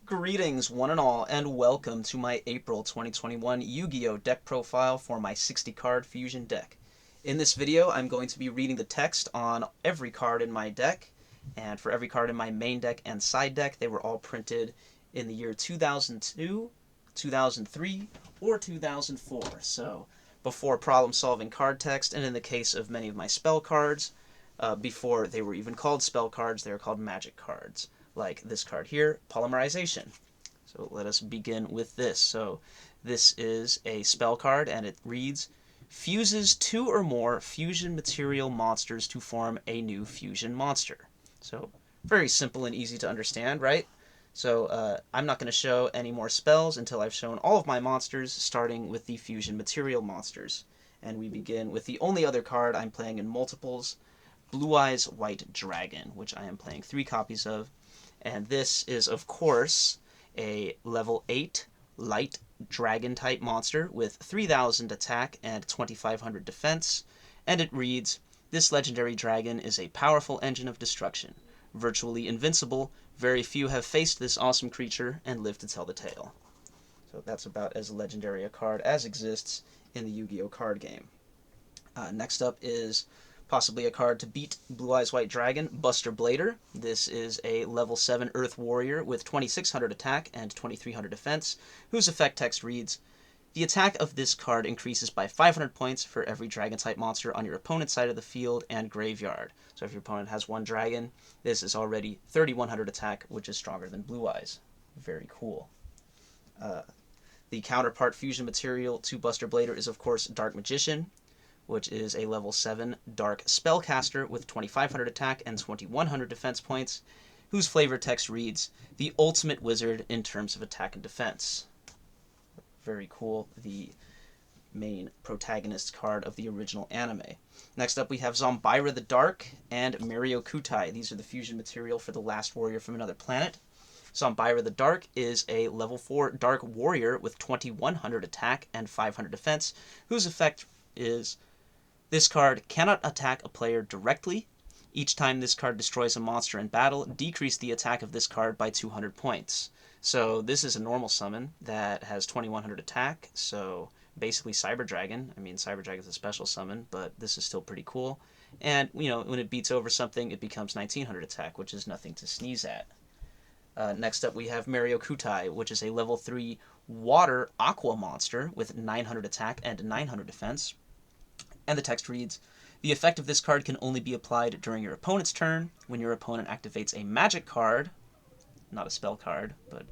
Greetings, one and all, and welcome to my April 2021 Yu-Gi-Oh! Deck profile for my 60-card Fusion deck. In this video, I'm going to be reading the text on every card in my deck, and for every card in my main deck and side deck, they were all printed in the year 2002, 2003, or 2004, so before problem-solving card text, and in the case of many of my spell cards, before they were even called spell cards, they were called magic cards. Like this card here, Polymerization. So let us begin with this. So this is a spell card, and it reads, fuses 2 or more fusion material monsters to form a new fusion monster. So very simple and easy to understand, right? So I'm not going to show any more spells until I've shown all of my monsters, starting with the fusion material monsters. And we begin with the only other card I'm playing in multiples, Blue Eyes White Dragon, which I am playing 3 copies of. And this is, of course, a level 8 light dragon type monster with 3,000 attack and 2,500 defense. And it reads, this legendary dragon is a powerful engine of destruction. Virtually invincible, very few have faced this awesome creature and lived to tell the tale. So that's about as legendary a card as exists in the Yu-Gi-Oh! Card game. Next up is possibly a card to beat Blue Eyes White Dragon, Buster Blader. This is a level 7 Earth Warrior with 2,600 attack and 2,300 defense, whose effect text reads, the attack of this card increases by 500 points for every dragon-type monster on your opponent's side of the field and graveyard. So if your opponent has one dragon, this is already 3,100 attack, which is stronger than Blue Eyes. Very cool. The counterpart fusion material to Buster Blader is, of course, Dark Magician, which is a level 7 Dark Spellcaster with 2,500 attack and 2,100 defense points, whose flavor text reads, the ultimate wizard in terms of attack and defense. Very cool. The main protagonist card of the original anime. Next up we have Zombyra the Dark and Maryokutai. These are the fusion material for the last warrior from another planet. Zombyra the Dark is a level 4 Dark Warrior with 2,100 attack and 500 defense, whose effect is, this card cannot attack a player directly. Each time this card destroys a monster in battle, decrease the attack of this card by 200 points. So this is a normal summon that has 2,100 attack, so basically Cyber Dragon. I mean, Cyber Dragon is a special summon, but this is still pretty cool. And, you know, when it beats over something, it becomes 1,900 attack, which is nothing to sneeze at. Next up we have Maryokutai, which is a level 3 Water Aqua monster with 900 attack and 900 defense. And the text reads, the effect of this card can only be applied during your opponent's turn. When your opponent activates a magic card, not a spell card, but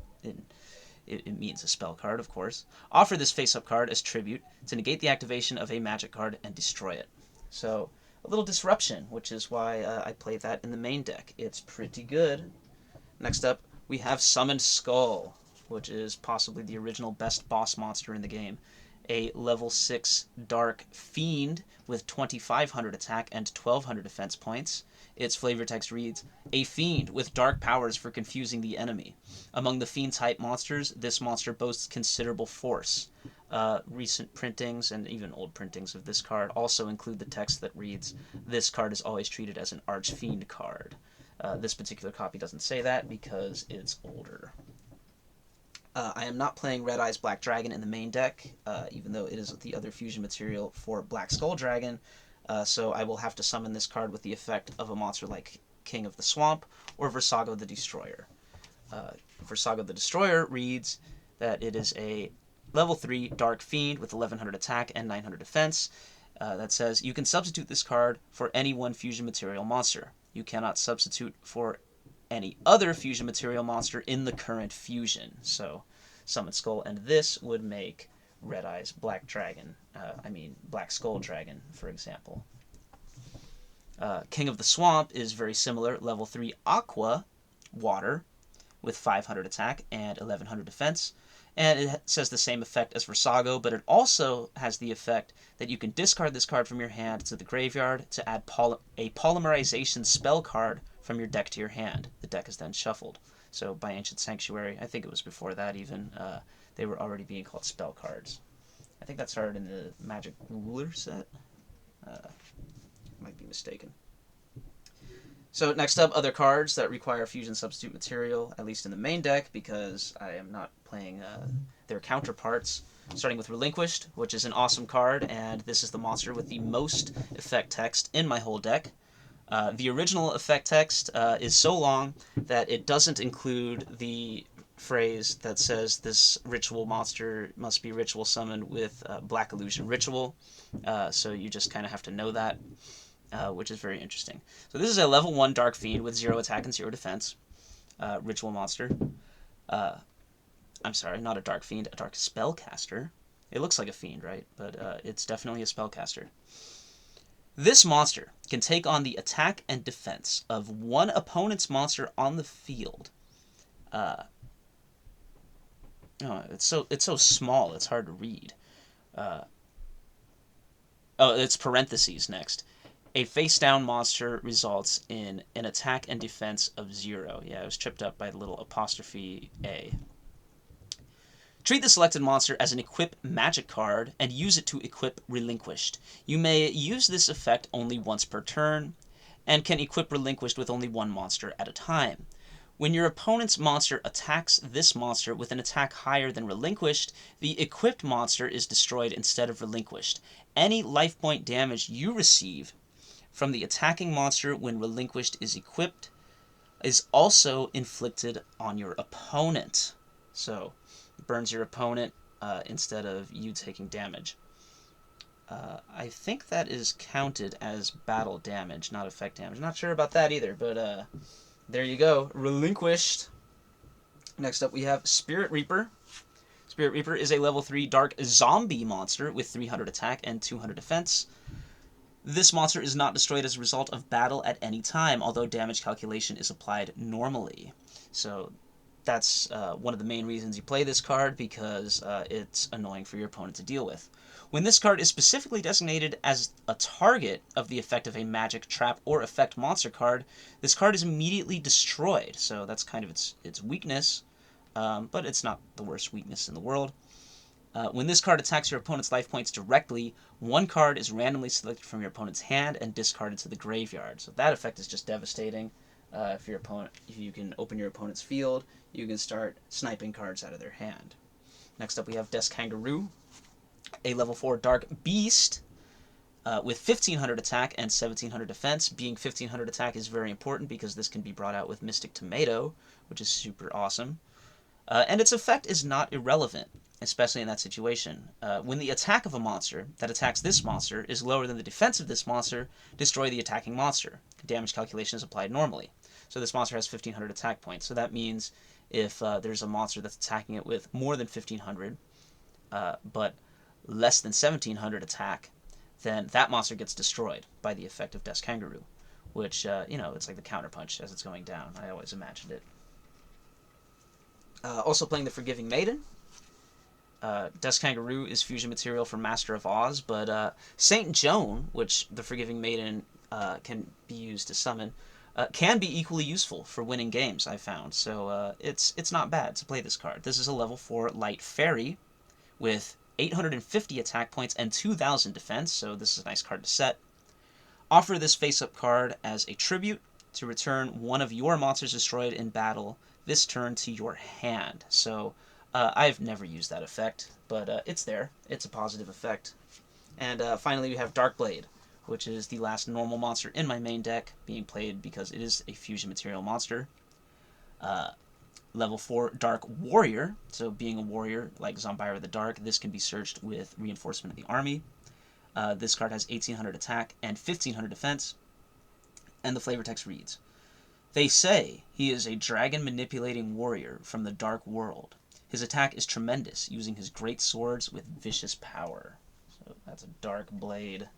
it means a spell card, of course, offer this face-up card as tribute to negate the activation of a magic card and destroy it. So, a little disruption, which is why I played that in the main deck. It's pretty good. Next up, we have Summoned Skull, which is possibly the original best boss monster in the game. A level 6 Dark Fiend with 2,500 attack and 1,200 defense points. Its flavor text reads, a fiend with dark powers for confusing the enemy. Among the fiend-type monsters, this monster boasts considerable force. Recent printings and even old printings of this card also include the text that reads, this card is always treated as an Archfiend card. This particular copy doesn't say that because it's older. I am not playing Red Eyes Black Dragon in the main deck, even though it is the other fusion material for Black Skull Dragon, so I will have to summon this card with the effect of a monster like King of the Swamp or Versago the Destroyer. Versago the Destroyer reads that it is a level 3 Dark Fiend with 1,100 attack and 900 defense. That says, you can substitute this card for any one fusion material monster. You cannot substitute for any other fusion material monster in the current fusion. So, Summoned Skull and this would make Red Eyes Black Dragon, Black Skull Dragon, for example. King of the Swamp is very similar, level 3 Aqua, Water, with 500 attack and 1,100 defense. And it says the same effect as Versago, but it also has the effect that you can discard this card from your hand to the graveyard to add a Polymerization spell card from your deck to your hand. The deck is then shuffled. So by Ancient Sanctuary, I think it was before that even, they were already being called spell cards. I think that started in the Magic Ruler set. Might be mistaken. So next up, other cards that require fusion substitute material, at least in the main deck, because I am not playing their counterparts. Starting with Relinquished, which is an awesome card, and this is the monster with the most effect text in my whole deck. The original effect text is so long that it doesn't include the phrase that says this ritual monster must be ritual summoned with Black Illusion Ritual, so you just kind of have to know that, which is very interesting. So this is a level 1 Dark Fiend with 0 attack and 0 defense, ritual monster. I'm sorry, not a Dark Fiend, a Dark Spellcaster. It looks like a Fiend, right? But it's definitely a Spellcaster. This monster can take on the attack and defense of one opponent's monster on the field. It's so small, it's hard to read. It's parentheses next. A face-down monster results in an attack and defense of 0. Yeah, it was tripped up by the little apostrophe A. Treat the selected monster as an equip magic card and use it to equip Relinquished. You may use this effect only once per turn and can equip Relinquished with only one monster at a time. When your opponent's monster attacks this monster with an attack higher than Relinquished, the equipped monster is destroyed instead of Relinquished. Any life point damage you receive from the attacking monster when Relinquished is equipped is also inflicted on your opponent. So burns your opponent instead of you taking damage. I think that is counted as battle damage, not effect damage. Not sure about that either, but there you go. Relinquished. Next up we have Spirit Reaper. Spirit Reaper is a level 3 dark zombie monster with 300 attack and 200 defense. This monster is not destroyed as a result of battle at any time, although damage calculation is applied normally. So that's one of the main reasons you play this card, because it's annoying for your opponent to deal with. When this card is specifically designated as a target of the effect of a magic, trap, or effect monster card, this card is immediately destroyed. So that's kind of its weakness, but it's not the worst weakness in the world. When this card attacks your opponent's life points directly, one card is randomly selected from your opponent's hand and discarded to the graveyard. So that effect is just devastating. If you can open your opponent's field, you can start sniping cards out of their hand. Next up we have Kangaroo, a level 4 Dark Beast with 1500 attack and 1700 defense. Being 1500 attack is very important because this can be brought out with Mystic Tomato, which is super awesome. And its effect is not irrelevant, especially in that situation. When the attack of a monster that attacks this monster is lower than the defense of this monster, destroy the attacking monster. Damage calculation is applied normally. So this monster has 1500 attack points. So that means if there's a monster that's attacking it with more than 1500, but less than 1700 attack, then that monster gets destroyed by the effect of Kangaroo, which, it's like the counterpunch as it's going down. I always imagined it. Also playing the Forgiving Maiden. Kangaroo is fusion material for Master of Oz, but Saint Joan, which the Forgiving Maiden can be used to summon, can be equally useful for winning games, I found. So it's not bad to play this card. This is a level 4 Light Fairy with 850 attack points and 2000 defense, so this is a nice card to set. Offer this face-up card as a tribute to return one of your monsters destroyed in battle this turn to your hand. So I've never used that effect, but it's there. It's a positive effect. And finally we have Darkblade, which is the last normal monster in my main deck, being played because it is a fusion material monster. Level 4 Dark Warrior, so being a warrior like Zombyra the Dark, this can be searched with Reinforcement of the Army. This card has 1800 attack and 1500 defense, and the flavor text reads, "They say he is a dragon-manipulating warrior from the Dark World. His attack is tremendous, using his great swords with vicious power." So that's a Dark Blade.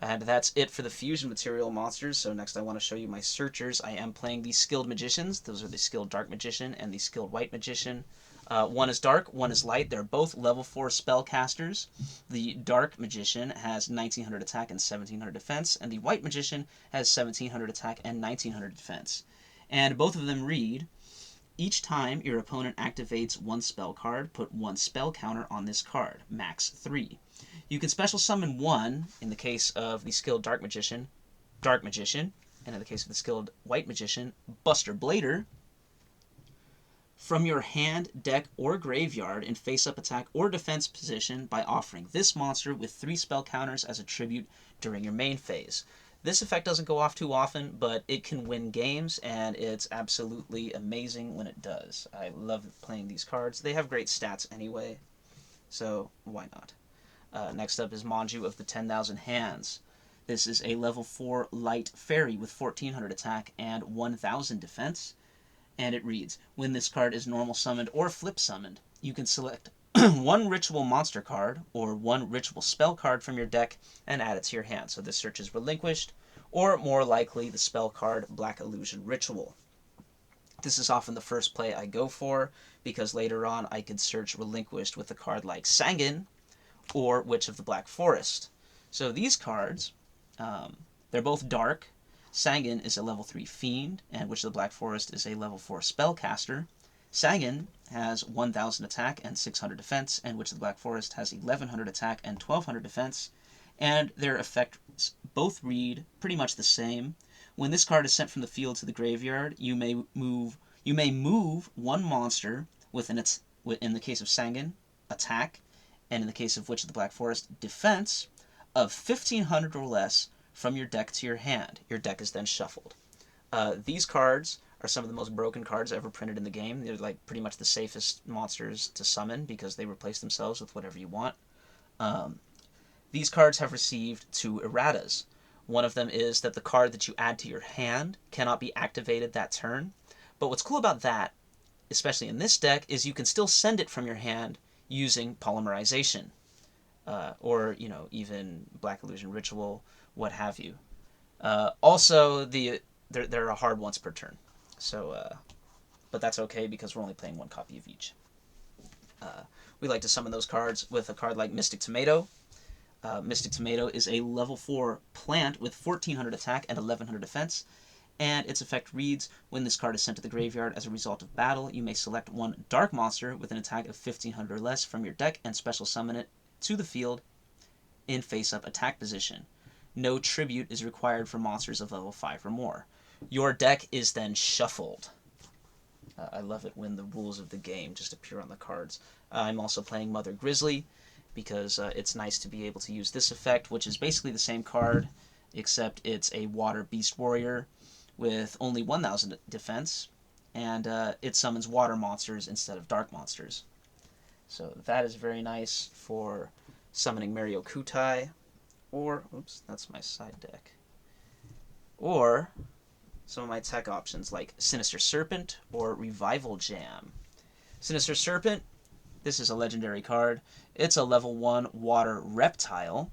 And that's it for the fusion material monsters. So next I want to show you my searchers. I am playing the Skilled Magicians. Those are the Skilled Dark Magician and the Skilled White Magician. One is dark, one is light. They're both level 4 spellcasters. The Dark Magician has 1900 attack and 1700 defense, and the White Magician has 1700 attack and 1900 defense. And both of them read, each time your opponent activates one spell card, put one spell counter on this card, max 3. You can special summon one, in the case of the Skilled Dark Magician, and and in the case of the skilled White Magician, Buster Blader, from your hand, deck, or graveyard in face-up attack or defense position by offering this monster with 3 spell counters as a tribute during your main phase. This effect doesn't go off too often, but it can win games, and it's absolutely amazing when it does. I love playing these cards. They have great stats anyway, so why not? Next up is Manju of the 10,000 Hands. This is a level 4 light fairy with 1400 attack and 1000 defense. And it reads, when this card is normal summoned or flip summoned, you can select one ritual monster card or one ritual spell card from your deck and add it to your hand. So this searches Relinquished, or more likely the spell card Black Illusion Ritual. This is often the first play I go for, because later on I could search Relinquished with a card like Sangan or Witch of the Black Forest. So these cards, they're both dark. Sangan is a level 3 Fiend, and Witch of the Black Forest is a level 4 Spellcaster. Sangan has 1000 attack and 600 defense, and Witch of the Black Forest has 1100 attack and 1200 defense, and their effects both read pretty much the same. When this card is sent from the field to the graveyard, you may move one monster with in the case of Sangan, attack, and in the case of Witch of the Black Forest, defense, of 1500 or less from your deck to your hand. Your deck is then shuffled. These cards are some of the most broken cards ever printed in the game. They're like pretty much the safest monsters to summon because they replace themselves with whatever you want. These cards have received 2 erratas. One of them is that the card that you add to your hand cannot be activated that turn. But what's cool about that, especially in this deck, is you can still send it from your hand using Polymerization. Or, even Black Illusion Ritual, what have you. Also, they're a hard once per turn. So, but that's okay because we're only playing 1 copy of each. We like to summon those cards with a card like Mystic Tomato. Mystic Tomato is a level 4 plant with 1400 attack and 1100 defense. And its effect reads, when this card is sent to the graveyard as a result of battle, you may select one dark monster with an attack of 1500 or less from your deck and special summon it to the field in face-up attack position. No tribute is required for monsters of level 5 or more. Your deck is then shuffled. I love it when the rules of the game just appear on the cards. I'm also playing Mother Grizzly because it's nice to be able to use this effect, which is basically the same card, except it's a Water Beast Warrior with only 1000 defense, and it summons water monsters instead of dark monsters. So that is very nice for summoning Maryokutai, or, oops, that's my side deck, or some of my tech options like Sinister Serpent or Revival Jam. Sinister Serpent, this is a legendary card. It's a level 1 water reptile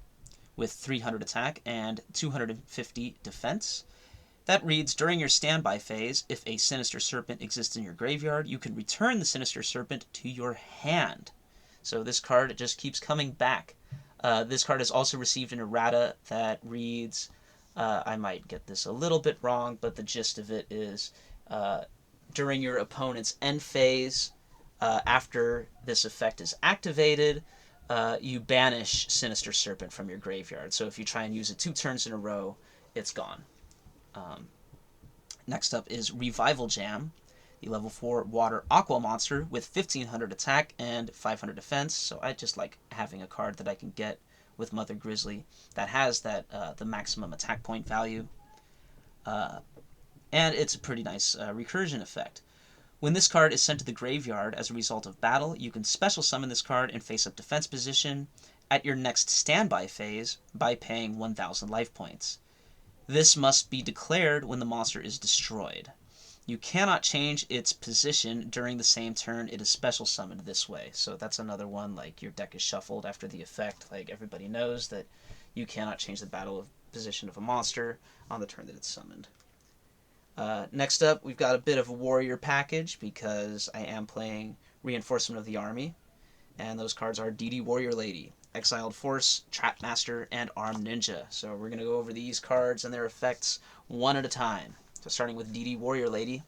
with 300 attack and 250 defense. That reads, during your standby phase, if a Sinister Serpent exists in your graveyard, you can return the Sinister Serpent to your hand. So this card just keeps coming back. This card has also received an errata that reads, I might get this a little bit wrong, but the gist of it is, during your opponent's end phase, after this effect is activated, you banish Sinister Serpent from your graveyard. So if you try and use it 2 turns in a row, it's gone. Next up is Revival Jam, the level 4 water aqua monster with 1500 attack and 500 defense. So I just like having a card that I can get with Mother Grizzly that has that the maximum attack point value. And it's a pretty nice recursion effect. When this card is sent to the graveyard as a result of battle, you can special summon this card in face-up defense position at your next standby phase by paying 1000 life points. This must be declared when the monster is destroyed. You cannot change its position during the same turn it is special summoned this way. So that's another one, like your deck is shuffled after the effect. Like everybody knows that you cannot change the battle position of a monster on the turn that it's summoned. Next up, we've got a bit of a warrior package because I am playing Reinforcement of the Army. And those cards are DD Warrior Lady, Exiled Force, Trapmaster, and Armed Ninja. So we're going to go over these cards and their effects one at a time. So starting with DD Warrior Lady,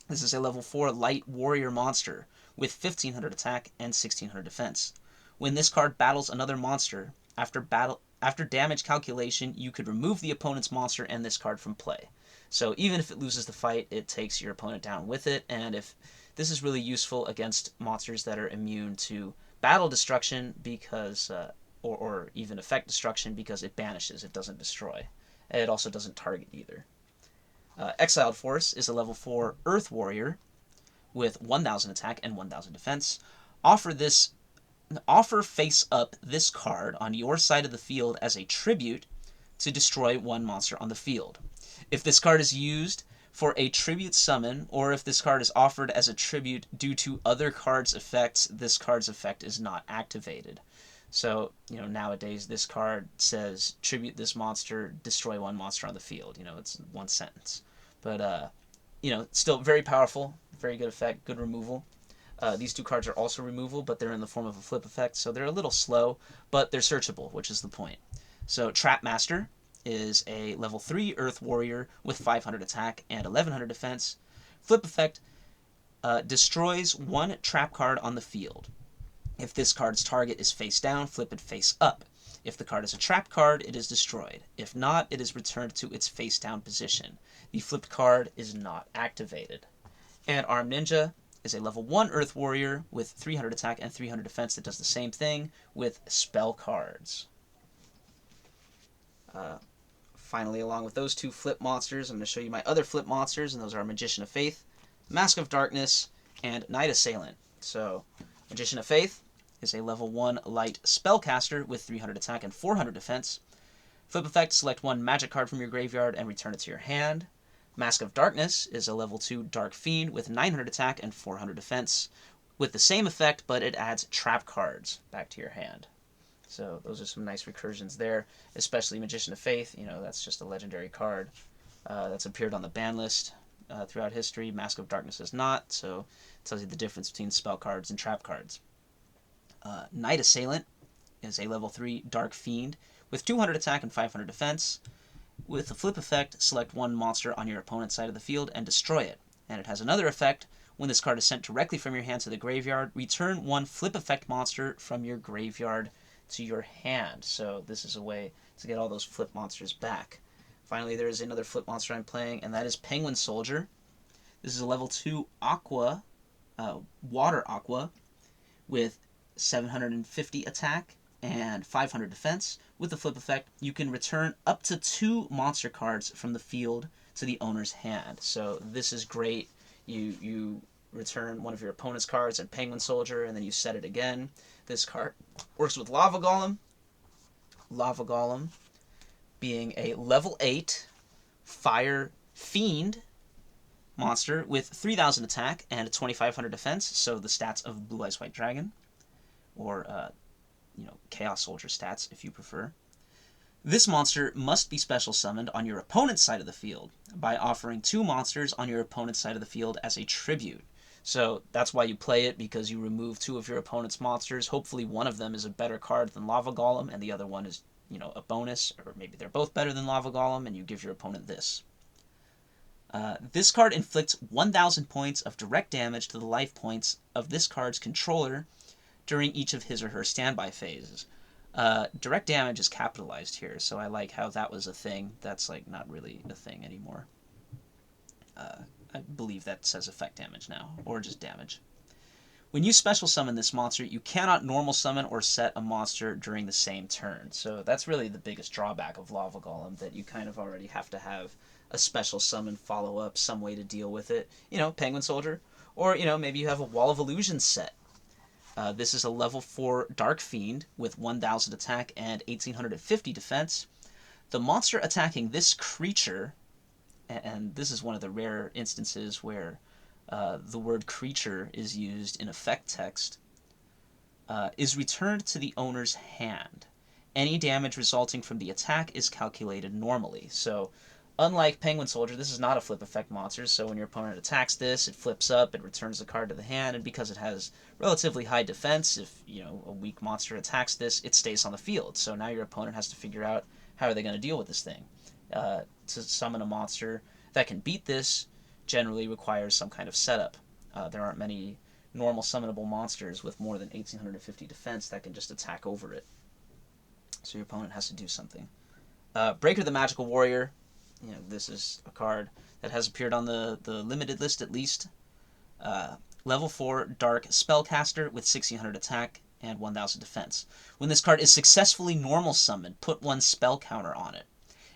this is a level 4 light warrior monster with 1500 attack and 1600 defense. When this card battles another monster, after damage calculation, you could remove the opponent's monster and this card from play. So even if it loses the fight, it takes your opponent down with it, and if this is really useful against monsters that are immune to battle destruction because, or even effect destruction because it banishes, it doesn't destroy. It also doesn't target either. Exiled Force is a level 4 Earth Warrior with 1000 attack and 1000 defense. Offer face up this card on your side of the field as a tribute to destroy one monster on the field. If this card is used for a tribute summon, or if this card is offered as a tribute due to other cards' effects, this card's effect is not activated. So, nowadays this card says, tribute this monster, destroy one monster on the field. It's one sentence. But, still very powerful, very good effect, good removal. These two cards are also removable, but they're in the form of a flip effect, so they're a little slow, but they're searchable, which is the point. So Trap Master is a level 3 Earth Warrior with 500 attack and 1100 defense. Flip effect destroys one trap card on the field. If this card's target is face down, flip it face up. If the card is a trap card, it is destroyed. If not, it is returned to its face down position. The flipped card is not activated. And Armed Ninja is a level 1 Earth Warrior with 300 attack and 300 defense that does the same thing with spell cards. Finally, along with those two flip monsters, I'm going to show you my other flip monsters, and those are Magician of Faith, Mask of Darkness, and Night Assailant. So, Magician of Faith is a level 1 light spellcaster with 300 attack and 400 defense. Flip effect, select one magic card from your graveyard and return it to your hand. Mask of Darkness is a level 2 Dark Fiend with 900 attack and 400 defense, with the same effect, but it adds trap cards back to your hand. So those are some nice recursions there, especially Magician of Faith. That's just a legendary card that's appeared on the ban list throughout history. Mask of Darkness is not, so it tells you the difference between spell cards and trap cards. Night Assailant is a level 3 Dark Fiend with 200 attack and 500 defense. With the flip effect, select one monster on your opponent's side of the field and destroy it. And it has another effect. When this card is sent directly from your hand to the graveyard, return one flip effect monster from your graveyard to your hand. So this is a way to get all those flip monsters back. Finally, there is another flip monster I'm playing, and that is Penguin Soldier. This is a level 2 Aqua, Water Aqua, with 750 attack and 500 defense. With the flip effect, you can return up to 2 monster cards from the field to the owner's hand. So this is great. You return one of your opponent's cards and Penguin Soldier, and then you set it again. This card works with Lava Golem. Lava Golem being a level 8 Fire Fiend monster with 3000 attack and 2500 defense, so the stats of Blue Eyes White Dragon, or Chaos Soldier stats if you prefer. This monster must be special summoned on your opponent's side of the field by offering 2 monsters on your opponent's side of the field as a tribute. So that's why you play it, because you remove 2 of your opponent's monsters. Hopefully one of them is a better card than Lava Golem, and the other one is, a bonus, or maybe they're both better than Lava Golem, and you give your opponent this. This card inflicts 1000 points of direct damage to the life points of this card's controller during each of his or her standby phases. Direct damage is capitalized here, so I like how that was a thing. That's not really a thing anymore. I believe that says effect damage now, or just damage. When you special summon this monster, you cannot normal summon or set a monster during the same turn. So that's really the biggest drawback of Lava Golem, that you kind of already have to have a special summon follow-up, some way to deal with it. Penguin Soldier, or maybe you have a Wall of Illusions set. This is a level 4 Dark Fiend with 1000 attack and 1850 defense. The monster attacking this creature, and this is one of the rare instances where the word creature is used in effect text, is returned to the owner's hand. Any damage resulting from the attack is calculated normally. So, unlike Penguin Soldier, this is not a flip effect monster, so when your opponent attacks this, it flips up, it returns the card to the hand, and because it has relatively high defense, if a weak monster attacks this, it stays on the field. So now your opponent has to figure out how are they going to deal with this thing. To summon a monster that can beat this generally requires some kind of setup. There aren't many normal summonable monsters with more than 1850 defense that can just attack over it. So your opponent has to do something. Breaker the Magical Warrior this is a card that has appeared on the limited list at least. Level 4 Dark Spellcaster with 1600 attack and 1000 defense. When this card is successfully normal summoned, put 1 spell counter on it.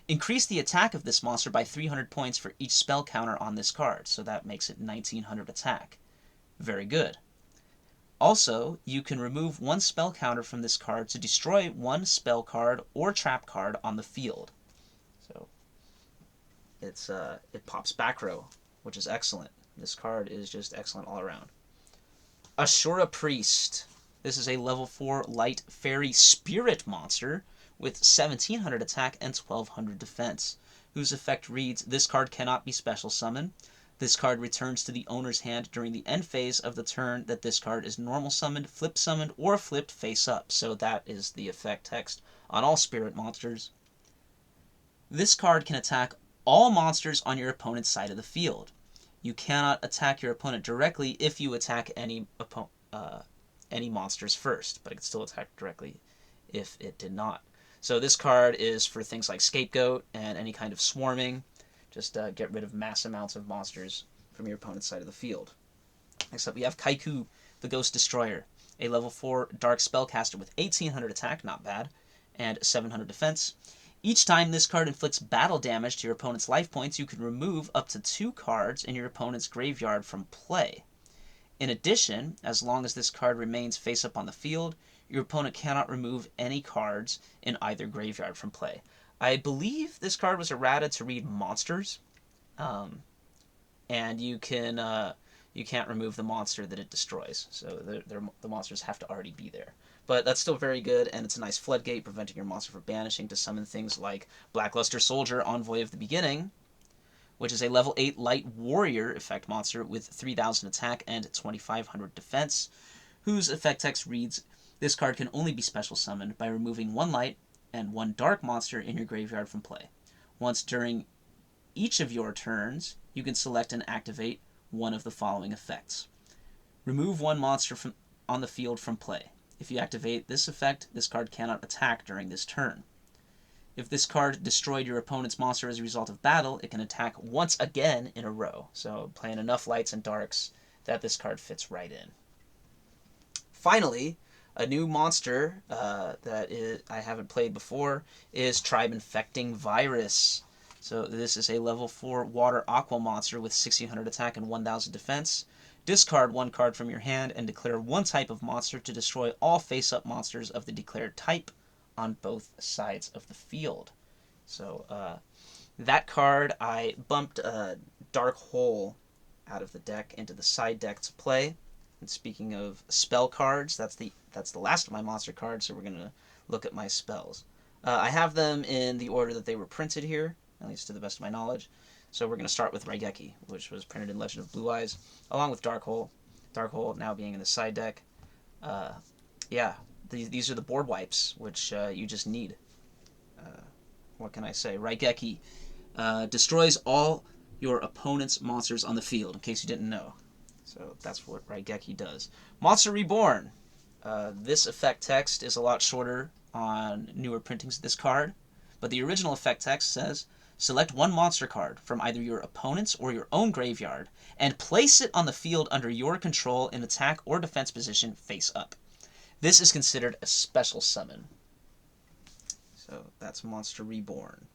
Increase the attack of this monster by 300 points for each spell counter on this card, so that makes it 1900 attack. Very good. Also, you can remove 1 spell counter from this card to destroy 1 spell card or trap card on the field. So it pops back row, which is excellent. This card is just excellent all around. Asura Priest. This is a level 4 light fairy spirit monster with 1700 attack and 1200 defense, whose effect reads, this card cannot be special summoned. This card returns to the owner's hand during the end phase of the turn that this card is normal summoned, flip summoned, or flipped face up. So that is the effect text on all spirit monsters. This card can attack all monsters on your opponent's side of the field. You cannot attack your opponent directly if you attack any monsters first, but it can still attack directly if it did not. So this card is for things like Scapegoat and any kind of swarming. Just get rid of mass amounts of monsters from your opponent's side of the field. Next up we have Kycoo the Ghost Destroyer, a level 4 Dark Spellcaster with 1800 attack, not bad, and 700 defense. Each time this card inflicts battle damage to your opponent's life points, you can remove up to 2 cards in your opponent's graveyard from play. In addition, as long as this card remains face up on the field, your opponent cannot remove any cards in either graveyard from play. I believe this card was errata to read monsters, and you can't remove the monster that it destroys, so the monsters have to already be there. But that's still very good, and it's a nice floodgate, preventing your monster from banishing to summon things like Blackluster Soldier, Envoy of the Beginning, which is a level 8 light warrior effect monster with 3000 attack and 2500 defense, whose effect text reads, this card can only be special summoned by removing 1 light and 1 dark monster in your graveyard from play. Once during each of your turns, you can select and activate one of the following effects. Remove 1 monster on the field from play. If you activate this effect, this card cannot attack during this turn. If this card destroyed your opponent's monster as a result of battle, it can attack once again in a row. So playing enough lights and darks that this card fits right in. Finally, a new monster I haven't played before is Tribe-Infecting Virus. So this is a level 4 water aqua monster with 1600 attack and 1000 defense. Discard 1 card from your hand and declare 1 type of monster to destroy all face-up monsters of the declared type on both sides of the field. So that card, I bumped a Dark Hole out of the deck into the side deck to play. And speaking of spell cards, that's the last of my monster cards, so we're going to look at my spells. I have them in the order that they were printed here, at least to the best of my knowledge. So we're going to start with Raigeki, which was printed in Legend of Blue Eyes, along with Dark Hole. Dark Hole now being in the side deck. Yeah, these are the board wipes, which you just need. What can I say? Raigeki destroys all your opponent's monsters on the field, in case you didn't know. So that's what Raigeki does. Monster Reborn. This effect text is a lot shorter on newer printings of this card, but the original effect text says, select 1 monster card from either your opponent's or your own graveyard and place it on the field under your control in attack or defense position face up. This is considered a special summon. So that's Monster Reborn.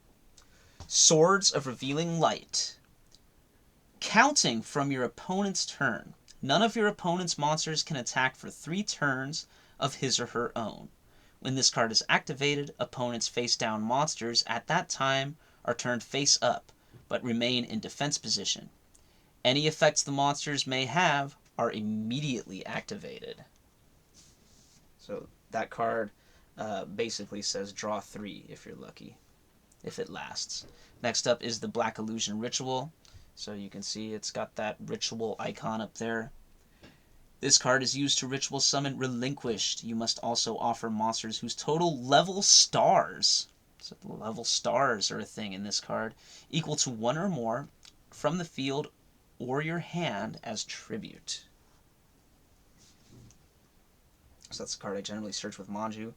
Swords of Revealing Light. Counting from your opponent's turn, none of your opponent's monsters can attack for 3 turns of his or her own. When this card is activated, opponents face down monsters at that time are turned face up, but remain in defense position. Any effects the monsters may have are immediately activated. So that card basically says draw 3 if you're lucky, if it lasts. Next up is the Black Illusion Ritual. So you can see it's got that ritual icon up there. This card is used to ritual summon Relinquished. You must also offer monsters whose total level stars, so the level stars are a thing in this card, equal to 1 or more from the field or your hand as tribute. So that's the card I generally search with Manju.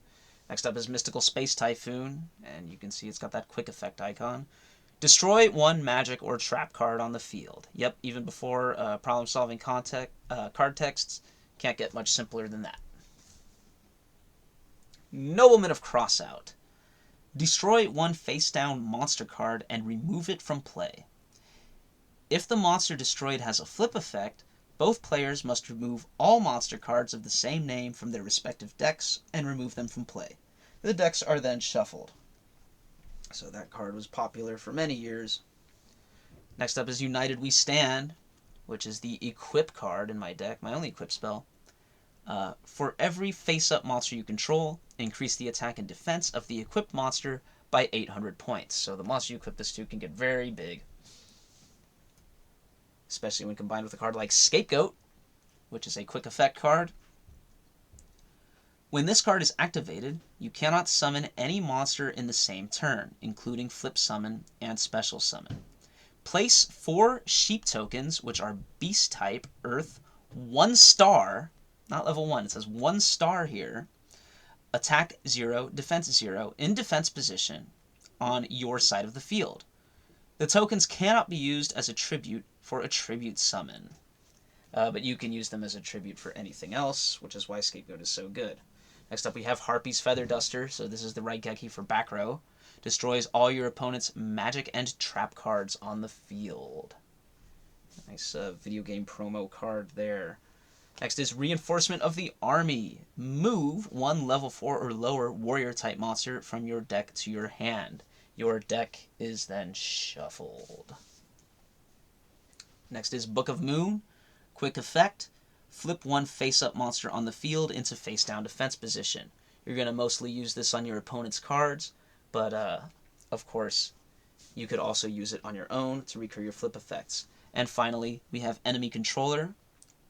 Next up is Mystical Space Typhoon, and you can see it's got that quick effect icon. Destroy one magic or trap card on the field. Yep, even before problem-solving card texts, can't get much simpler than that. Nobleman of Crossout. Destroy one face-down monster card and remove it from play. If the monster destroyed has a flip effect, both players must remove all monster cards of the same name from their respective decks and remove them from play. The decks are then shuffled. So that card was popular for many years. Next up is United We Stand, which is the equip card in my deck, my only equip spell. For every face-up monster you control, increase the attack and defense of the equipped monster by 800 points. So the monster you equip this to can get very big, especially when combined with a card like Scapegoat, which is a quick effect card. When this card is activated, you cannot summon any monster in the same turn, including flip summon and special summon. Place 4 sheep tokens, which are beast type, earth, 1 star, not level 1, it says 1 star here, attack 0, defense 0, in defense position on your side of the field. The tokens cannot be used as a tribute for a tribute summon, but you can use them as a tribute for anything else, which is why Scapegoat is so good. Next up we have Harpie's Feather Duster, so this is the Raigeki for back row. Destroys all your opponent's magic and trap cards on the field. Nice video game promo card there. Next is Reinforcement of the Army. Move 1 level 4 or lower warrior type monster from your deck to your hand. Your deck is then shuffled. Next is Book of Moon. Quick effect. Flip 1 face-up monster on the field into face-down defense position. You're going to mostly use this on your opponent's cards, but of course, you could also use it on your own to recur your flip effects. And finally, we have Enemy Controller,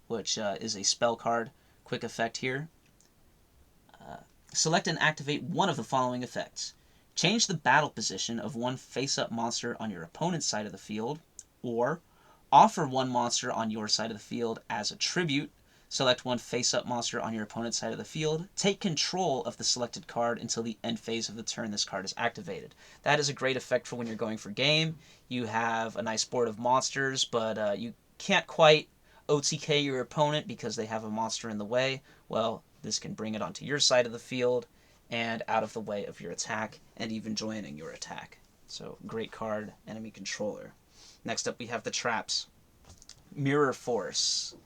which is a spell card. Quick effect here. Select and activate one of the following effects. Change the battle position of 1 face-up monster on your opponent's side of the field, or offer 1 monster on your side of the field as a tribute. Select 1 face-up monster on your opponent's side of the field. Take control of the selected card until the end phase of the turn this card is activated. That is a great effect for when you're going for game. You have a nice board of monsters, but you can't quite OTK your opponent because they have a monster in the way. Well, this can bring it onto your side of the field and out of the way of your attack, and even joining your attack. So, great card, Enemy Controller. Next up we have the traps. Mirror Force.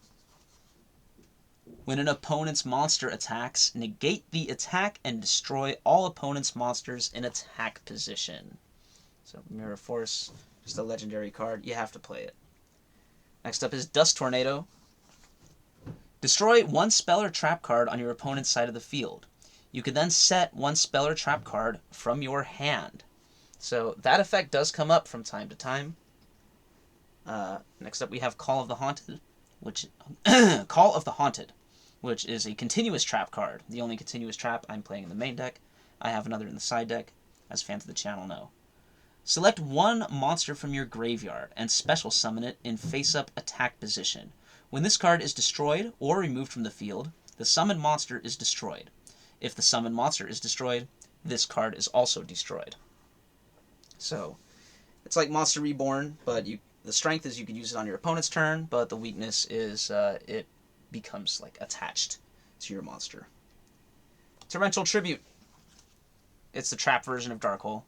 When an opponent's monster attacks, negate the attack and destroy all opponent's monsters in attack position. So Mirror Force, just a legendary card. You have to play it. Next up is Dust Tornado. Destroy 1 spell or trap card on your opponent's side of the field. You can then set 1 spell or trap card from your hand. So that effect does come up from time to time. Next up we have Call of the Haunted, which which is a continuous trap card. The only continuous trap I'm playing in the main deck. I have another in the side deck, as fans of the channel know. Select 1 monster from your graveyard and special summon it in face-up attack position. When this card is destroyed or removed from the field, the summoned monster is destroyed. If the summoned monster is destroyed, this card is also destroyed. So, it's like Monster Reborn, but the strength is you can use it on your opponent's turn, but the weakness is it becomes like attached to your monster. Torrential Tribute. It's the trap version of Dark Hole.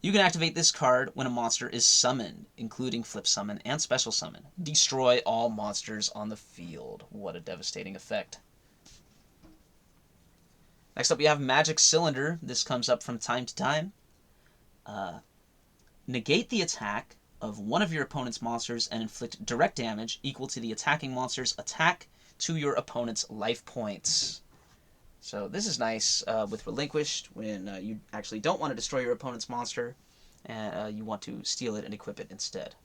You can activate this card when a monster is summoned, including flip summon and special summon. Destroy all monsters on the field. What a devastating effect. Next up we have Magic Cylinder. This comes up from time to time. Negate the attack of one of your opponent's monsters and inflict direct damage equal to the attacking monster's attack to your opponent's life points. So this is nice with Relinquished when you actually don't want to destroy your opponent's monster and you want to steal it and equip it instead.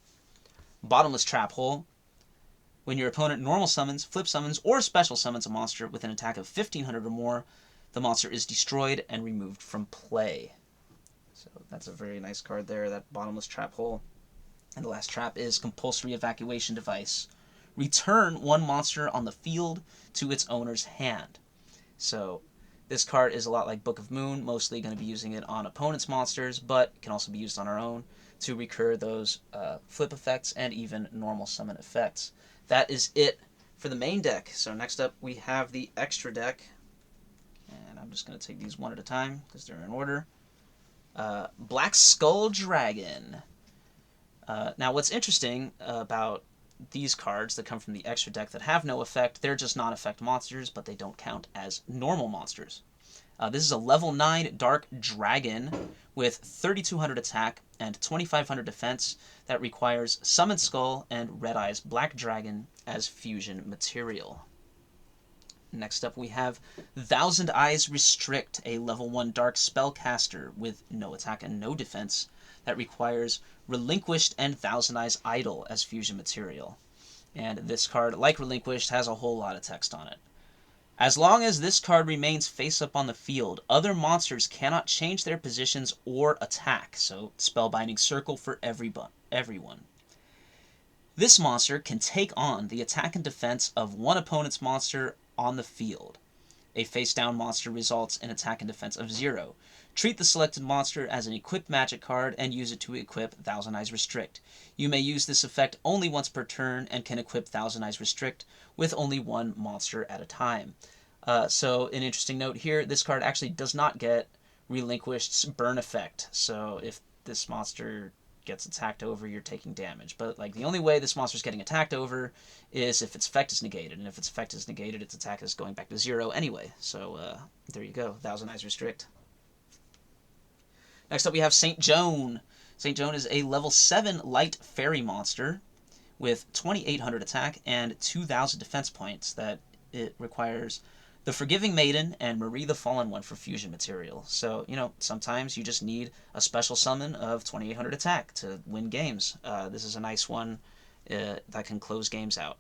Bottomless Trap Hole. When your opponent normal summons, flip summons, or special summons a monster with an attack of 1500 or more, the monster is destroyed and removed from play. So that's a very nice card there, that Bottomless Trap Hole. And the last trap is Compulsory Evacuation Device. Return 1 monster on the field to its owner's hand. So this card is a lot like Book of Moon, mostly going to be using it on opponent's monsters, but it can also be used on our own. to recur those flip effects and even normal summon effects. That is it for the main deck. So next up we have the extra deck, and I'm just going to take these one at a time because they're in order. Black Skull Dragon. Now what's interesting about these cards that come from the extra deck that have no effect, they're just non-effect monsters, but they don't count as normal monsters. This is a level 9 Dark Dragon with 3200 attack and 2500 defense that requires Summon Skull and Red Eye's Black Dragon as fusion material. Next up we have Thousand Eyes Restrict, a level 1 Dark Spellcaster with no attack and no defense that requires Relinquished and Thousand Eyes Idol as fusion material. And this card, like Relinquished, has a whole lot of text on it. As long as this card remains face up on the field, other monsters cannot change their positions or attack, so Spellbinding Circle for everyone. This monster can take on the attack and defense of one opponent's monster on the field. A face-down monster results in attack and defense of 0. Treat the selected monster as an equipped magic card and use it to equip Thousand Eyes Restrict. You may use this effect only once per turn and can equip Thousand Eyes Restrict with only one monster at a time. So an interesting note here, this card actually does not get Relinquished's burn effect. So if this monster gets attacked over, you're taking damage. But like the only way this monster's getting attacked over is if its effect is negated. And if its effect is negated, its attack is going back to 0 anyway. So there you go, Thousand Eyes Restrict. Next up we have St. Joan. St. Joan is a level 7 light fairy monster with 2800 attack and 2000 defense points that it requires the Forgiving Maiden and Marie the Fallen One for fusion material. So, you know, sometimes you just need a special summon of 2800 attack to win games. This is a nice one that can close games out.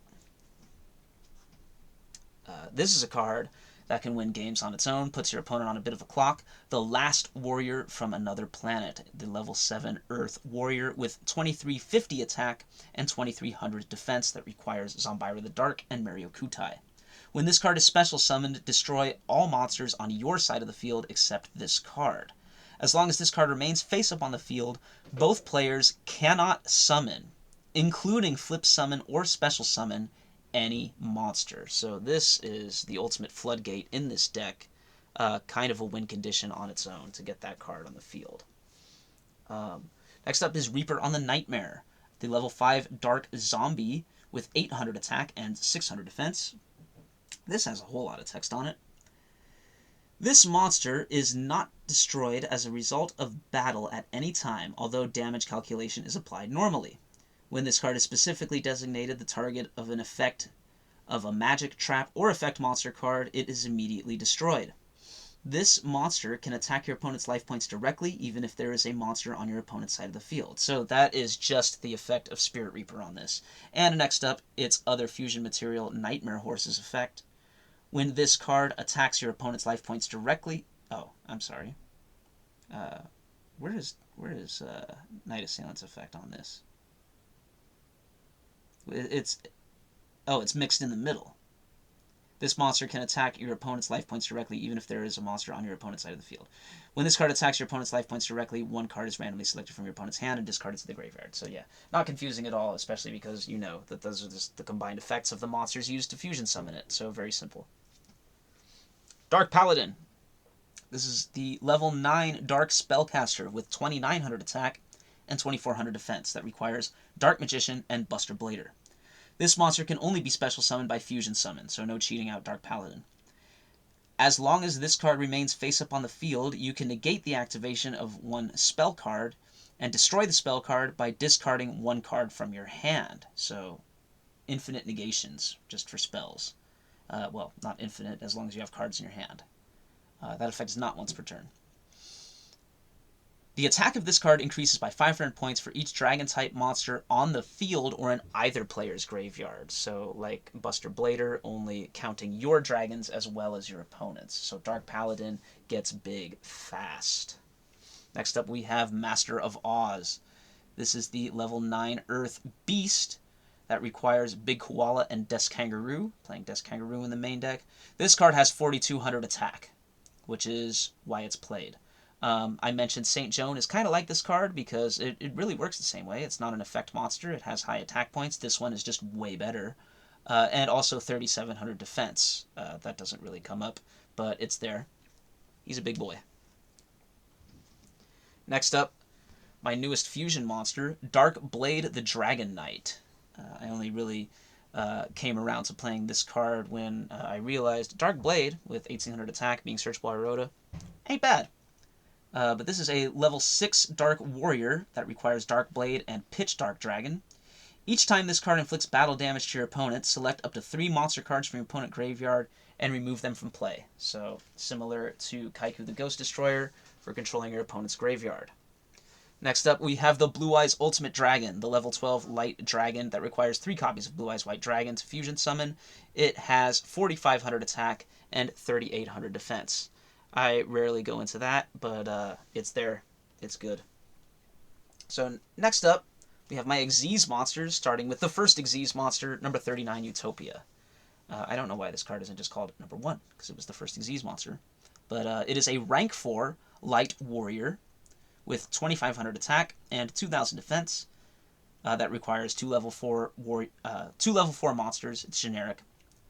This is a card that can win games on its own, puts your opponent on a bit of a clock. The Last Warrior from Another Planet, the level 7 Earth Warrior with 2350 attack and 2300 defense that requires Zombyra the Dark and Maryokutai. When this card is special summoned, destroy all monsters on your side of the field except this card. As long as this card remains face up on the field, both players cannot summon, including flip summon or special summon, any monster. So this is the ultimate floodgate in this deck, kind of a win condition on its own to get that card on the field. Next up is Reaper on the Nightmare, the level 5 Dark Zombie with 800 attack and 600 defense. This has a whole lot of text on it. This monster is not destroyed as a result of battle at any time, although damage calculation is applied normally. When this card is specifically designated the target of an effect of a magic, trap, or effect monster card, it is immediately destroyed. This monster can attack your opponent's life points directly, even if there is a monster on your opponent's side of the field. So that is just the effect of Spirit Reaper on this. And next up, its other fusion material, Nightmare Horse's effect. When this card attacks your opponent's life points directly... Oh, I'm sorry. Where is Night Assailant's effect on this? It's mixed in the middle. This monster can attack your opponent's life points directly, even if there is a monster on your opponent's side of the field. When this card attacks your opponent's life points directly, one card is randomly selected from your opponent's hand and discarded to the graveyard. So yeah, not confusing at all, especially because you know that those are just the combined effects of the monsters used to fusion summon it. So very simple. Dark Paladin. This is the level 9 Dark Spellcaster with 2900 attack and 2400 defense that requires Dark Magician and Buster Blader. This monster can only be special summoned by fusion summon, so no cheating out Dark Paladin. As long as this card remains face up on the field, you can negate the activation of one spell card and destroy the spell card by discarding one card from your hand. So infinite negations just for spells. Well, not infinite, as long as you have cards in your hand. That effect is not once per turn. The attack of this card increases by 500 points for each dragon-type monster on the field or in either player's graveyard. So, like Buster Blader, only counting your dragons as well as your opponent's. So Dark Paladin gets big fast. Next up we have Master of Oz. This is the level 9 Earth Beast that requires Big Koala and Desk Kangaroo, playing Desk Kangaroo in the main deck. This card has 4200 attack, which is why it's played. I mentioned St. Joan is kind of like this card because it really works the same way. It's not an effect monster. It has high attack points. This one is just way better. And also 3,700 defense. That doesn't really come up, but it's there. He's a big boy. Next up, my newest fusion monster, Dark Blade the Dragon Knight. I only really came around to playing this card when I realized Dark Blade, with 1,800 attack, being searchable by Rhoda, ain't bad. But this is a level 6 Dark Warrior that requires Dark Blade and Pitch Dark Dragon. Each time this card inflicts battle damage to your opponent, select up to 3 monster cards from your opponent graveyard and remove them from play. So, similar to Kycoo the Ghost Destroyer for controlling your opponent's graveyard. Next up, we have the Blue Eyes Ultimate Dragon, the level 12 Light Dragon that requires 3 copies of Blue Eyes White Dragon to fusion summon. It has 4,500 attack and 3,800 defense. I rarely go into that, but it's there. It's good. So next up, we have my Xyz monsters, starting with the first Xyz monster, number 39, Utopia. I don't know why this card isn't just called number 1, because it was the first Xyz monster. But it is a rank 4 Light Warrior with 2,500 attack and 2,000 defense. That requires 2 level 4 monsters. It's generic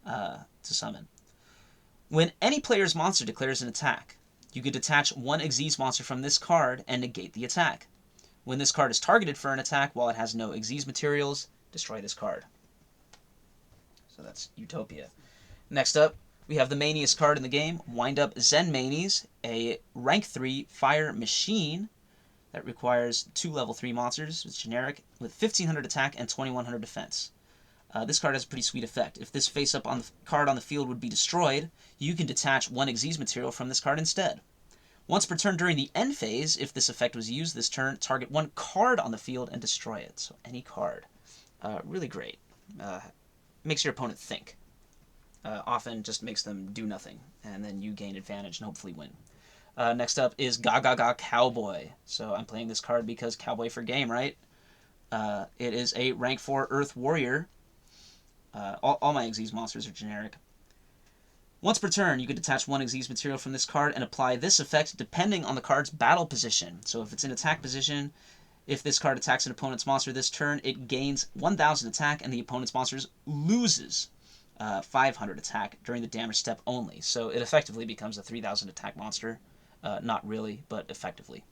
to summon. When any player's monster declares an attack, you can detach 1 Xyz monster from this card and negate the attack. When this card is targeted for an attack while it has no Xyz materials, destroy this card. So that's Utopia. Next up, we have the maniest card in the game, Wind Up Zen Manies, a rank 3 fire machine that requires 2 level 3 monsters. It's generic, with 1,500 attack and 2,100 defense. This card has a pretty sweet effect. If this face-up on the card on the field would be destroyed, you can detach 1 Xyz material from this card instead. Once per turn during the end phase, if this effect was used this turn, target 1 card on the field and destroy it. So any card. Really great. Makes your opponent think. Often just makes them do nothing, and then you gain advantage and hopefully win. Next up is Gaga Cowboy. So I'm playing this card because Cowboy for game, right? It is a rank 4 Earth Warrior. All my Xyz monsters are generic. Once per turn, you can detach 1 Xyz material from this card and apply this effect depending on the card's battle position. So if it's in attack position, if this card attacks an opponent's monster this turn, it gains 1,000 attack and the opponent's monster loses 500 attack during the damage step only. So it effectively becomes a 3,000 attack monster. Not really, but effectively.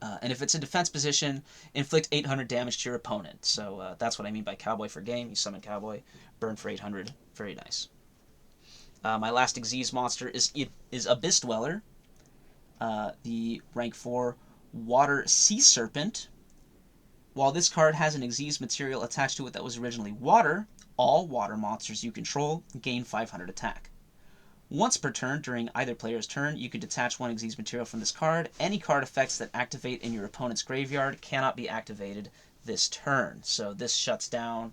And if it's in defense position, inflict 800 damage to your opponent. So that's what I mean by Cowboy for game. You summon Cowboy, burn for 800. Very nice. My last Xyz monster is Abyss Dweller, the rank 4 Water Sea Serpent. While this card has an Xyz material attached to it that was originally water, all water monsters you control gain 500 attack. Once per turn, during either player's turn, you can detach 1 Xyz material from this card. Any card effects that activate in your opponent's graveyard cannot be activated this turn. So this shuts down,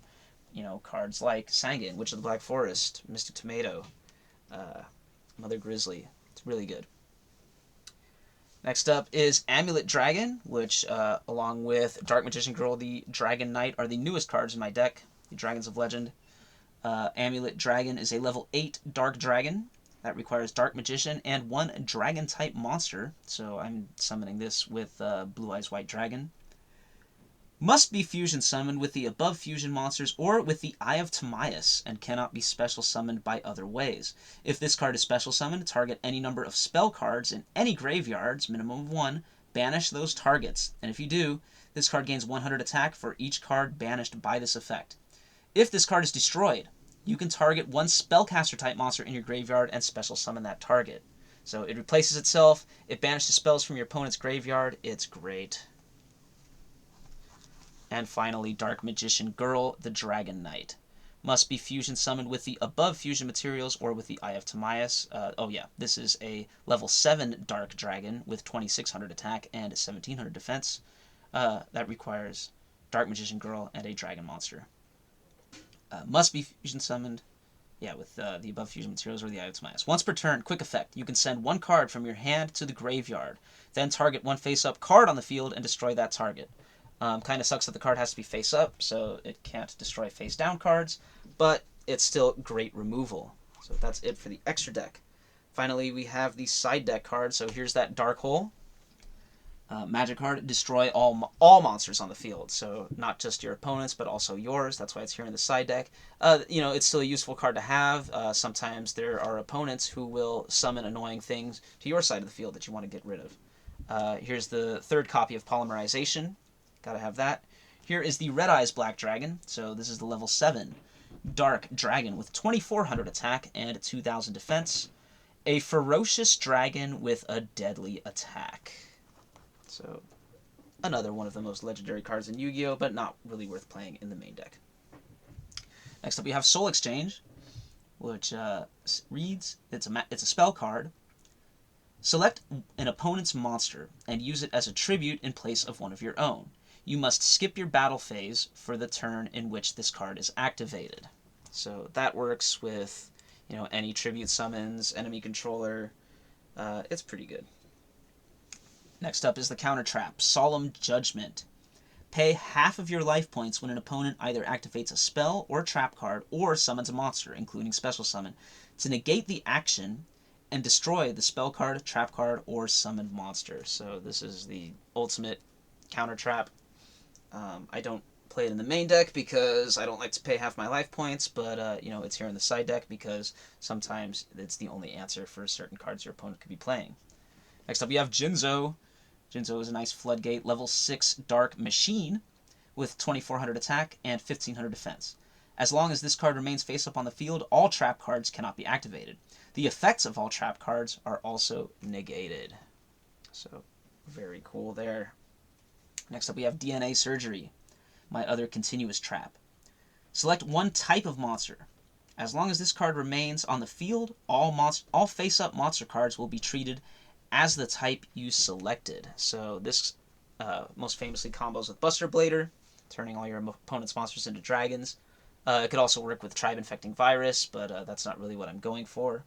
cards like Sangan, Witch of the Black Forest, Mystic Tomato, Mother Grizzly. It's really good. Next up is Amulet Dragon, which, along with Dark Magician Girl, the Dragon Knight, are the newest cards in my deck, the Dragons of Legend. Amulet Dragon is a level 8 Dark Dragon that requires Dark Magician and 1 Dragon-type monster, so I'm summoning this with Blue Eyes White Dragon. Must be fusion summoned with the above fusion monsters or with the Eye of Timaeus, and cannot be special summoned by other ways. If this card is special summoned, target any number of spell cards in any graveyards, minimum of 1, banish those targets, and if you do, this card gains 100 attack for each card banished by this effect. If this card is destroyed, you can target 1 spellcaster-type monster in your graveyard and special summon that target. So it replaces itself, it banishes spells from your opponent's graveyard, it's great. And finally, Dark Magician Girl, the Dragon Knight. Must be fusion summoned with the above fusion materials or with the Eye of Timaeus. This is a level 7 Dark Dragon with 2,600 attack and 1,700 defense. That requires Dark Magician Girl and a Dragon monster. Must be fusion summoned, with the above fusion materials or the Eye of Timaeus. Once per turn, quick effect. You can send 1 card from your hand to the graveyard. Then target 1 face-up card on the field and destroy that target. Kind of sucks that the card has to be face-up, so it can't destroy face-down cards, but it's still great removal. So that's it for the extra deck. Finally, we have the side deck card. So here's that Dark Hole. Magic card, destroy all monsters on the field. So not just your opponents, but also yours. That's why it's here in the side deck. It's still a useful card to have. Sometimes there are opponents who will summon annoying things to your side of the field that you want to get rid of. Here's the third copy of Polymerization. Gotta have that. Here is the Red Eyes Black Dragon. So this is the level 7 Dark Dragon with 2400 attack and 2000 defense. A ferocious dragon with a deadly attack. So, another one of the most legendary cards in Yu-Gi-Oh!, but not really worth playing in the main deck. Next up, we have Soul Exchange, which reads, it's a spell card. Select an opponent's monster and use it as a tribute in place of one of your own. You must skip your battle phase for the turn in which this card is activated. So that works with, any tribute summons, enemy controller. It's pretty good. Next up is the counter trap, Solemn Judgment. Pay half of your life points when an opponent either activates a spell or trap card or summons a monster, including special summon, to negate the action and destroy the spell card, trap card, or summoned monster. So this is the ultimate counter trap. I don't play it in the main deck because I don't like to pay half my life points, but it's here in the side deck because sometimes it's the only answer for certain cards your opponent could be playing. Next up, we have Jinzo. Jinzo is a nice Floodgate, level 6 Dark Machine with 2400 attack and 1500 defense. As long as this card remains face up on the field, all trap cards cannot be activated. The effects of all trap cards are also negated. So, very cool there. Next up, we have DNA Surgery, my other continuous trap. Select one type of monster. As long as this card remains on the field, all face-up monster cards will be treated as the type you selected. So this most famously combos with Buster Blader, turning all your opponent's monsters into dragons. It could also work with Tribe-Infecting Virus, but that's not really what I'm going for.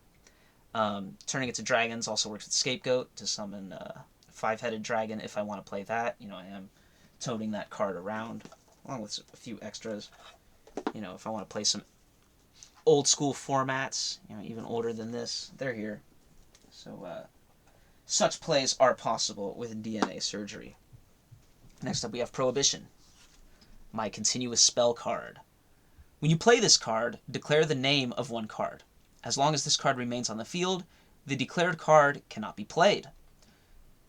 Turning it to dragons also works with Scapegoat to summon a 5-headed dragon if I want to play that. I am toting that card around, along with a few extras. If I want to play some old school formats, even older than this, they're here. So, such plays are possible with DNA Surgery. Next up, we have Prohibition, my continuous spell card. When you play this card, declare the name of one card. As long as this card remains on the field, the declared card cannot be played.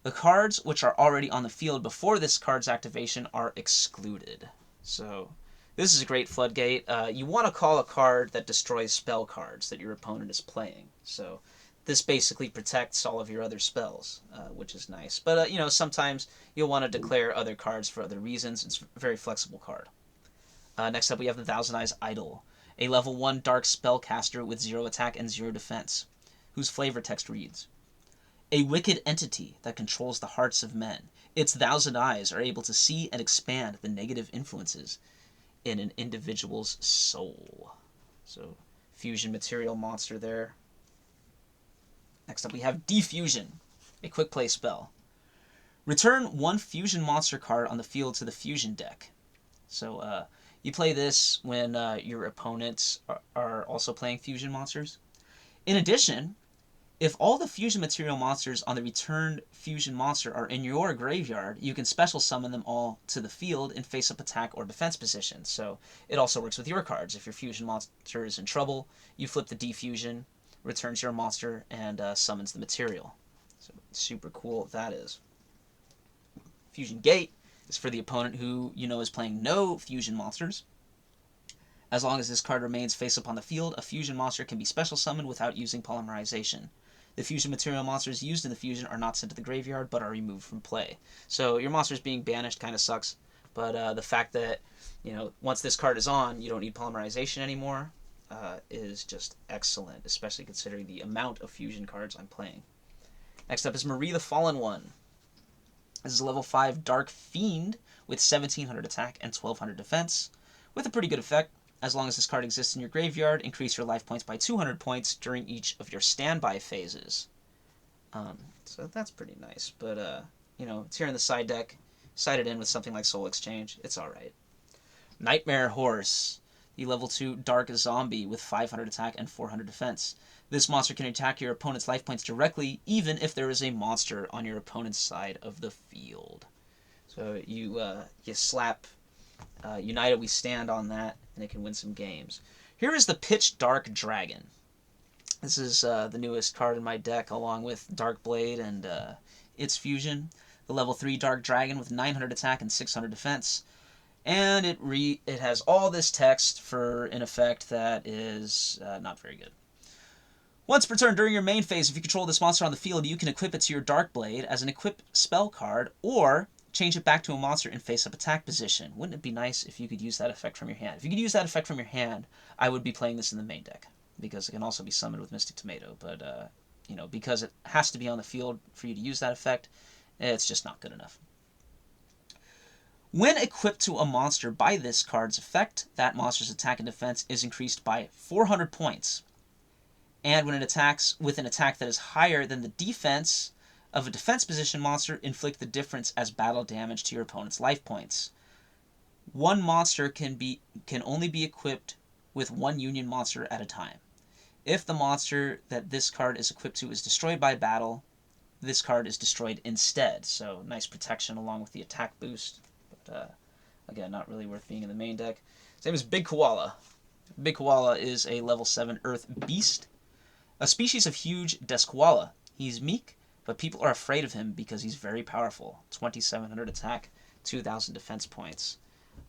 The cards which are already on the field before this card's activation are excluded. So, this is a great Floodgate. You want to call a card that destroys spell cards that your opponent is playing. So, this basically protects all of your other spells, which is nice. But, sometimes you'll want to declare other cards for other reasons. It's a very flexible card. Next up, we have the Thousand Eyes Idol, a level 1 dark spellcaster with 0 attack and 0 defense, whose flavor text reads, a wicked entity that controls the hearts of men. Its thousand eyes are able to see and expand the negative influences in an individual's soul. So, fusion material monster there. Next up, we have Defusion, a quick play spell. Return one fusion monster card on the field to the fusion deck. So, you play this when your opponents are also playing fusion monsters. In addition, if all the fusion material monsters on the returned fusion monster are in your graveyard, you can special summon them all to the field in face-up attack or defense position. So, it also works with your cards. If your fusion monster is in trouble, you flip the Defusion, returns your monster, and summons the material. So, super cool that is. Fusion Gate is for the opponent who is playing no fusion monsters. As long as this card remains face up on the field, a fusion monster can be special summoned without using Polymerization. The fusion material monsters used in the fusion are not sent to the graveyard, but are removed from play. So your monsters being banished kind of sucks, but the fact that once this card is on, you don't need Polymerization anymore is just excellent, especially considering the amount of fusion cards I'm playing. Next up is Marie the Fallen One. This is a level 5 Dark Fiend with 1700 attack and 1200 defense, with a pretty good effect. As long as this card exists in your graveyard, increase your life points by 200 points during each of your standby phases. So that's pretty nice, but it's here in the side deck. Sided in with something like Soul Exchange, it's alright. Nightmare Horse, the level 2 Dark Zombie with 500 attack and 400 defense. This monster can attack your opponent's life points directly, even if there is a monster on your opponent's side of the field. So you slap United We Stand on that, and it can win some games. Here is the Pitch Dark Dragon. This is the newest card in my deck, along with Dark Blade and its fusion. The level 3 Dark Dragon with 900 attack and 600 defense. And it has all this text for an effect that is not very good. Once per turn during your main phase, if you control this monster on the field, you can equip it to your Dark Blade as an equip spell card, or change it back to a monster in face-up attack position. Wouldn't it be nice if you could use that effect from your hand? If you could use that effect from your hand, I would be playing this in the main deck, because it can also be summoned with Mystic Tomato. But, you know, because it has to be on the field for you to use that effect, it's just not good enough. When equipped to a monster by this card's effect, that monster's attack and defense is increased by 400 points. And when it attacks with an attack that is higher than the defense of a defense position monster, inflict the difference as battle damage to your opponent's life points. One monster can only be equipped with one union monster at a time. If the monster that this card is equipped to is destroyed by battle, this card is destroyed instead. So nice protection along with the attack boost. But again, not really worth being in the main deck. Same as Big Koala. Big Koala is a level 7 Earth Beast. A species of huge Deskoala. He's meek, but people are afraid of him because he's very powerful. 2,700 attack, 2,000 defense points.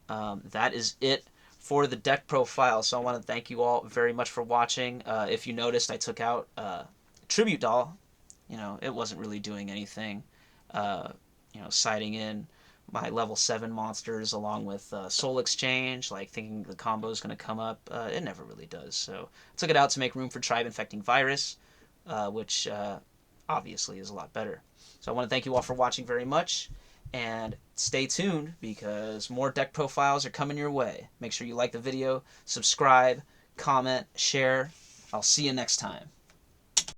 That is it for the deck profile. So I want to thank you all very much for watching. If you noticed, I took out Tribute Doll. You know, it wasn't really doing anything. You know, siding in my level 7 monsters along with Soul Exchange, like thinking the combo is going to come up. It never really does. So I took it out to make room for Tribe-Infecting Virus, which obviously is a lot better. So I want to thank you all for watching very much, and stay tuned because more deck profiles are coming your way. Make sure you like the video, subscribe, comment, share. I'll see you next time.